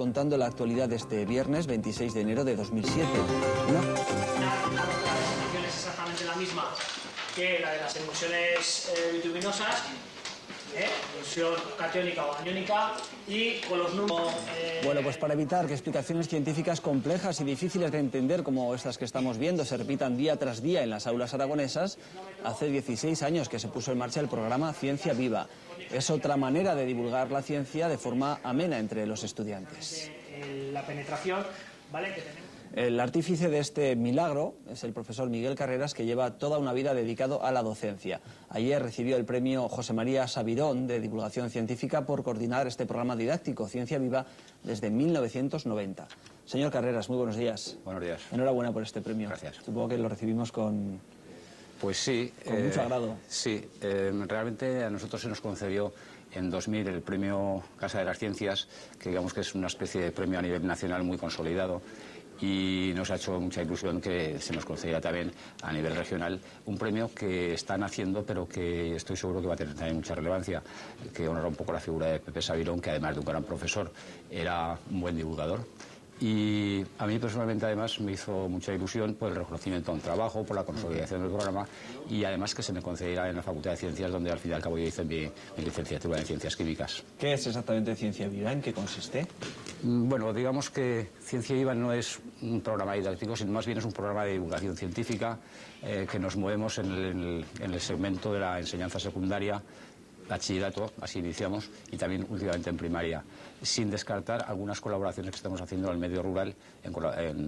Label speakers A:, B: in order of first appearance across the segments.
A: contando la actualidad de este viernes 26 de enero de 2007.
B: La designación es exactamente la misma que la de las emulsiones bituminosas, emulsión catiónica o aniónica, y con los números...
A: Bueno, pues para evitar que explicaciones científicas complejas y difíciles de entender como estas que estamos viendo se repitan día tras día en las aulas aragonesas, hace 16 años que se puso en marcha el programa Ciencia Viva. Es otra manera de divulgar la ciencia de forma amena entre los estudiantes.
B: La penetración, ¿vale?, que tenemos.
A: El artífice de este milagro es el profesor Miguel Carreras, que lleva toda una vida dedicado a la docencia. Ayer recibió el premio José María Sabirón de Divulgación Científica por coordinar este programa didáctico Ciencia Viva desde 1990. Señor Carreras, muy buenos días.
C: Buenos días.
A: Enhorabuena por este premio.
C: Gracias.
A: Supongo que lo recibimos con...
C: Pues sí.
A: Con mucho agrado.
C: Sí, realmente a nosotros se nos concedió en 2000 el premio Casa de las Ciencias, que digamos que es una especie de premio a nivel nacional muy consolidado. Y nos ha hecho mucha ilusión que se nos concediera también a nivel regional un premio que están haciendo, pero que estoy seguro que va a tener también mucha relevancia, que honra un poco la figura de Pepe Sabirón, que además de un gran profesor, era un buen divulgador. Y a mí personalmente además me hizo mucha ilusión por el reconocimiento a un trabajo, por la consolidación del programa y además que se me concediera en la Facultad de Ciencias, donde al fin y al cabo yo hice mi licenciatura en Ciencias Químicas.
A: ¿Qué es exactamente Ciencia Viva? ¿En qué consiste?
C: Bueno, digamos que Ciencia Viva no es un programa didáctico, sino más bien es un programa de divulgación científica que nos movemos en el segmento de la enseñanza secundaria, bachillerato, así iniciamos, y también últimamente en primaria, sin descartar algunas colaboraciones que estamos haciendo en el medio rural,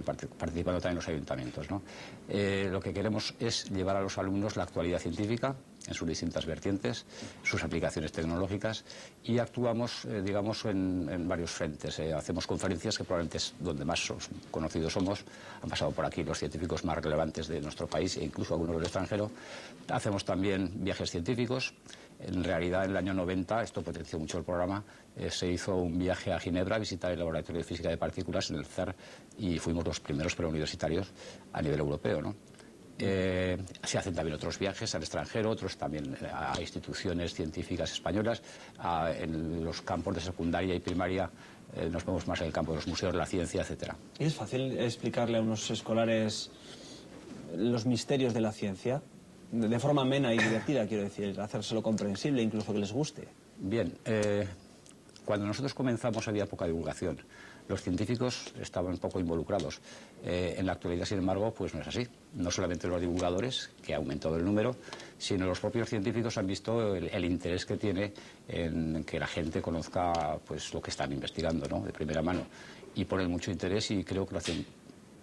C: participando también en los ayuntamientos, ¿no? Lo que queremos es llevar a los alumnos la actualidad científica en sus distintas vertientes, sus aplicaciones tecnológicas, y actuamos, digamos, en varios frentes. Hacemos conferencias, que probablemente es donde más conocidos somos. Han pasado por aquí los científicos más relevantes de nuestro país e incluso algunos del extranjero. Hacemos también viajes científicos. En realidad, en el año 90, esto potenció mucho el programa, se hizo un viaje a Ginebra a visitar el Laboratorio de Física de Partículas en el CERN y fuimos los primeros preuniversitarios a nivel europeo, ¿no? Se hacen también otros viajes al extranjero, otros también a instituciones científicas españolas. En los campos de secundaria y primaria nos vemos más en el campo de los museos de la ciencia, etcétera.
A: ¿Y es fácil explicarle a unos escolares los misterios de la ciencia? De forma amena y divertida, quiero decir, hacérselo comprensible, incluso que les guste.
C: Bien, cuando nosotros comenzamos había poca divulgación. Los científicos estaban poco involucrados. En la actualidad, sin embargo, pues no es así. No solamente los divulgadores, que ha aumentado el número, sino los propios científicos han visto el interés que tiene en que la gente conozca pues lo que están investigando, ¿no?, de primera mano. Y ponen mucho interés y creo que lo hacen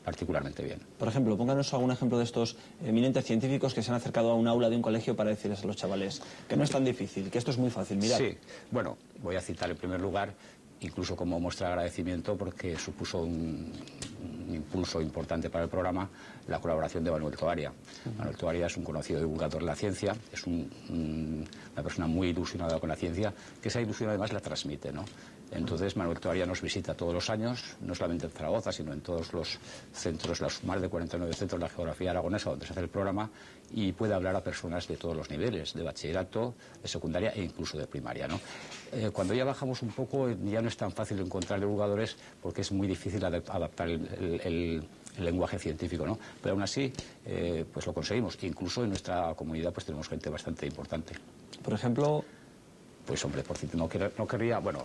C: particularmente bien.
A: Por ejemplo, pónganos algún ejemplo de estos eminentes científicos que se han acercado a un aula de un colegio para decirles a los chavales que no es tan difícil, que esto es muy fácil, mirad.
C: Sí, bueno, voy a citar en primer lugar, incluso como muestra de agradecimiento, porque supuso un impulso importante para el programa, la colaboración de Manuel Toaria. Manuel Toaria es un conocido divulgador de la ciencia, es una persona muy ilusionada con la ciencia, que esa ilusión además la transmite, ¿no? Entonces Manuel Toaria nos visita todos los años, no solamente en Zaragoza, sino en todos los centros, los más de 49 centros de la geografía aragonesa donde se hace el programa, y puede hablar a personas de todos los niveles, de bachillerato, de secundaria e incluso de primaria, ¿no? Cuando ya bajamos un poco, ya no es tan fácil encontrar divulgadores porque es muy difícil adaptar el lenguaje científico, ¿no? Pero aún así, pues lo conseguimos. Incluso en nuestra comunidad pues tenemos gente bastante importante.
A: Por ejemplo...
C: Pues hombre, por cierto, no querría, bueno...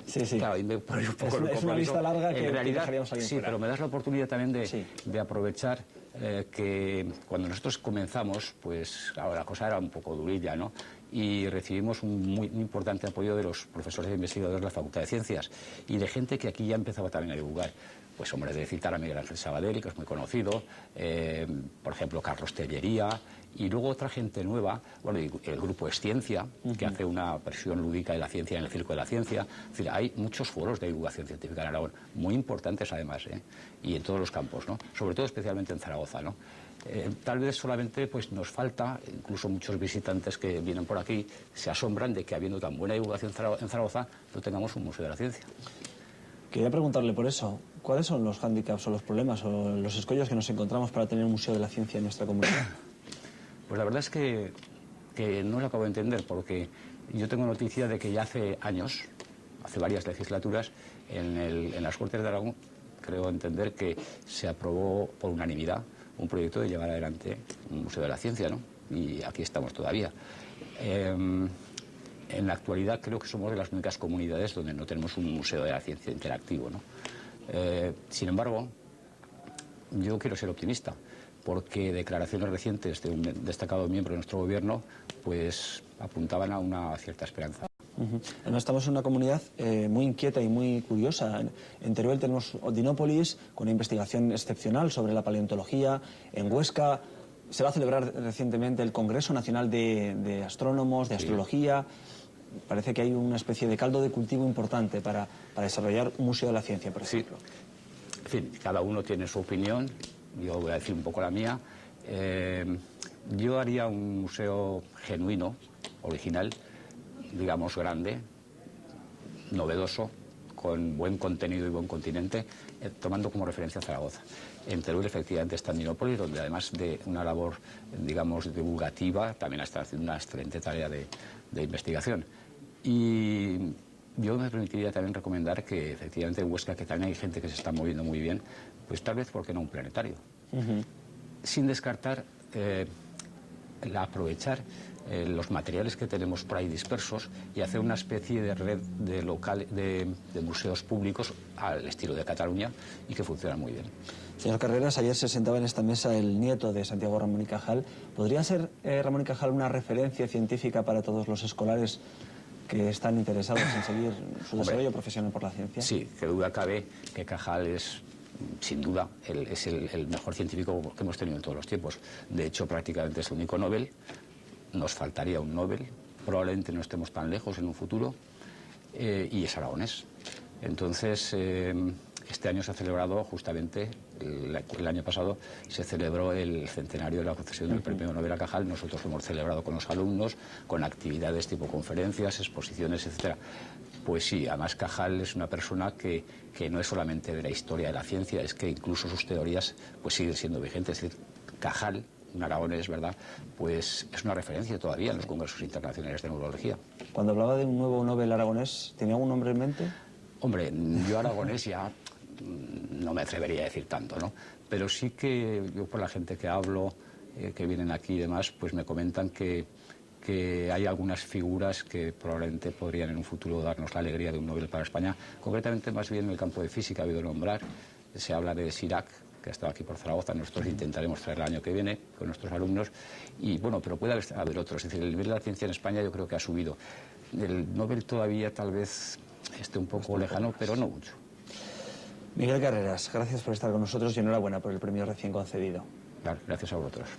A: sí, sí.
C: Claro, y me pone un poco
A: es una lista larga que
C: en realidad,
A: dejaríamos alguien
C: sí,
A: fuera.
C: pero me das la oportunidad también de aprovechar que cuando nosotros comenzamos, pues claro, la cosa era un poco durilla, ¿no? Y recibimos un muy importante apoyo de los profesores e investigadores de la Facultad de Ciencias y de gente que aquí ya empezaba también a divulgar. Pues hombre, de citar a Miguel Ángel Sabadell, que es muy conocido, por ejemplo, Carlos Tellería, y luego otra gente nueva, bueno, el grupo Esciencia, que hace una versión lúdica de la ciencia en el Circo de la Ciencia. Es decir, hay muchos foros de divulgación científica en Aragón, muy importantes además, y en todos los campos, ¿no? Sobre todo especialmente en Zaragoza, ¿no? Tal vez solamente pues nos falta, incluso muchos visitantes que vienen por aquí se asombran de que habiendo tan buena divulgación en Zaragoza no tengamos un museo de la ciencia.
A: Quería preguntarle por eso, ¿cuáles son los hándicaps o los problemas o los escollos que nos encontramos para tener un museo de la ciencia en nuestra comunidad?
C: Pues la verdad es que no lo acabo de entender, porque yo tengo noticia de que ya hace años, hace varias legislaturas, En las Cortes de Aragón creo entender que se aprobó por unanimidad un proyecto de llevar adelante un Museo de la Ciencia, ¿no? Y aquí estamos todavía. En la actualidad creo que somos de las únicas comunidades donde no tenemos un Museo de la Ciencia interactivo, ¿no? Sin embargo, yo quiero ser optimista, porque declaraciones recientes de un destacado miembro de nuestro gobierno pues apuntaban a una cierta esperanza.
A: Además, estamos en una comunidad muy inquieta y muy curiosa. En Teruel tenemos Odinópolis, con una investigación excepcional sobre la paleontología. En Huesca se va a celebrar recientemente el Congreso Nacional de Astrónomos, de Astrología. Parece que hay una especie de caldo de cultivo importante para desarrollar un museo de la ciencia, por ejemplo.
C: Sí. En fin, cada uno tiene su opinión. Yo voy a decir un poco la mía. Yo haría un museo genuino, original, digamos grande, novedoso, con buen contenido y buen continente, tomando como referencia Zaragoza. En Teruel efectivamente está Odinópolis, donde además de una labor, digamos, divulgativa, también está haciendo una excelente tarea de investigación. Y yo me permitiría también recomendar que efectivamente en Huesca, que también hay gente que se está moviendo muy bien, pues tal vez, ¿por qué no un planetario? Sin descartar aprovechar los materiales que tenemos por ahí dispersos y hacer una especie de red de museos públicos al estilo de Cataluña y que funcionan muy bien.
A: Señor Carreras, ayer se sentaba en esta mesa el nieto de Santiago Ramón y Cajal. ¿Podría ser Ramón y Cajal una referencia científica para todos los escolares que están interesados en seguir su desarrollo profesional por la ciencia?
C: Sí, que duda cabe que Cajal es, sin duda, es el mejor científico que hemos tenido en todos los tiempos. De hecho, prácticamente es el único Nobel. Nos faltaría un Nobel. Probablemente no estemos tan lejos en un futuro. Y es aragonés. Entonces, este año se ha celebrado justamente, el año pasado, se celebró el centenario de la concesión del Premio Nobel a Cajal. Nosotros lo hemos celebrado con los alumnos, con actividades tipo conferencias, exposiciones, etcétera. Pues sí, además Cajal es una persona que no es solamente de la historia de la ciencia, es que incluso sus teorías pues siguen siendo vigentes. Es decir, Cajal, un aragonés, ¿verdad?, pues es una referencia todavía en los congresos internacionales de neurología.
A: Cuando hablaba de un nuevo Nobel aragonés, ¿tenía algún nombre en mente?
C: Hombre, yo aragonés ya no me atrevería a decir tanto, ¿no? Pero sí que yo por la gente que hablo, que vienen aquí y demás, pues me comentan que hay algunas figuras que probablemente podrían en un futuro darnos la alegría de un Nobel para España, concretamente más bien en el campo de física, ha habido nombrar, se habla de Sirac, que ha estado aquí por Zaragoza. Nosotros intentaremos traer el año que viene con nuestros alumnos, y bueno, pero puede haber otros. Es decir, el nivel de la ciencia en España yo creo que ha subido. El Nobel todavía tal vez esté un poco lejano, pero no mucho.
A: Miguel Carreras, gracias por estar con nosotros y enhorabuena por el premio recién concedido.
C: Claro, gracias a vosotros.